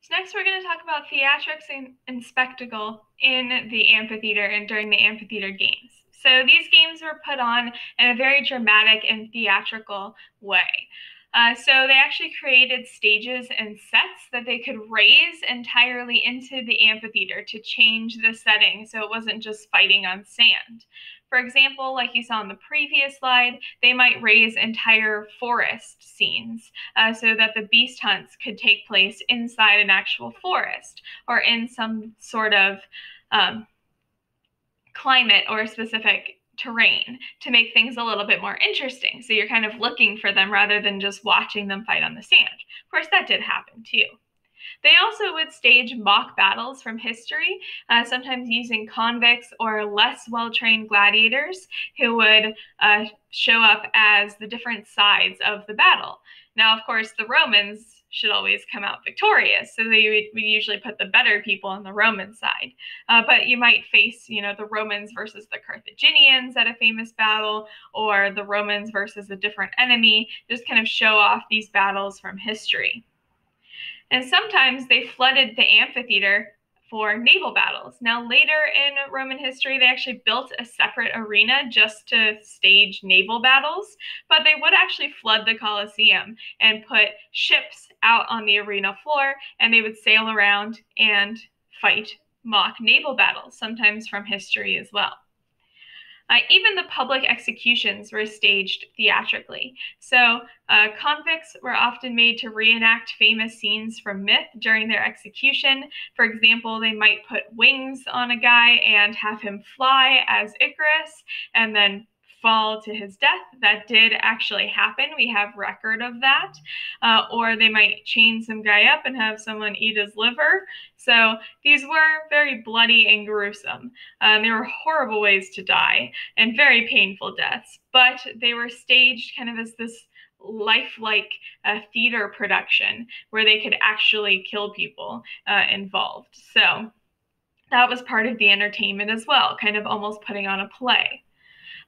So next we're going to talk about theatrics and spectacle in the amphitheater and during the amphitheater games. So these games were put on in a very dramatic and theatrical way. So they actually created stages and sets that they could raise entirely into the amphitheater to change the setting so it wasn't just fighting on sand. For example, like you saw in the previous slide, they might raise entire forest scenes so that the beast hunts could take place inside an actual forest or in some sort of um, climate or specific terrain to make things a little bit more interesting. So you're kind of looking for them rather than just watching them fight on the sand. Of course, that did happen too. They also would stage mock battles from history, sometimes using convicts or less well-trained gladiators who would show up as the different sides of the battle. Now, of course, the Romans should always come out victorious, so they would usually put the better people on the Roman side. But you might face, the Romans versus the Carthaginians at a famous battle, or the Romans versus a different enemy, just kind of show off these battles from history. And sometimes they flooded the amphitheater for naval battles. Now, later in Roman history, they actually built a separate arena just to stage naval battles, but they would actually flood the Colosseum and put ships out on the arena floor, and they would sail around and fight mock naval battles, sometimes from history as well. Even the public executions were staged theatrically. So convicts were often made to reenact famous scenes from myth during their execution. For example, they might put wings on a guy and have him fly as Icarus and then fall to his death. That did actually happen. We have record of that. Or they might chain some guy up and have someone eat his liver. So these were very bloody and gruesome. They were horrible ways to die and very painful deaths, but they were staged kind of as this lifelike theater production where they could actually kill people involved. So that was part of the entertainment as well, kind of almost putting on a play.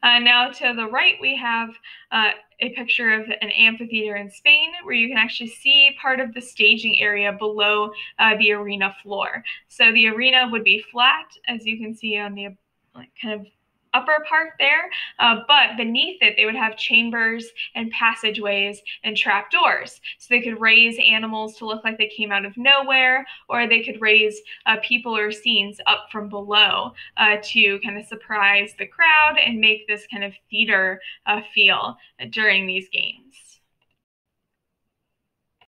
Now to the right, we have a picture of an amphitheater in Spain where you can actually see part of the staging area below the arena floor. So the arena would be flat, as you can see on the kind of upper part there, but beneath it they would have chambers and passageways and trapdoors. So they could raise animals to look like they came out of nowhere, or they could raise people or scenes up from below to kind of surprise the crowd and make this kind of theater feel during these games.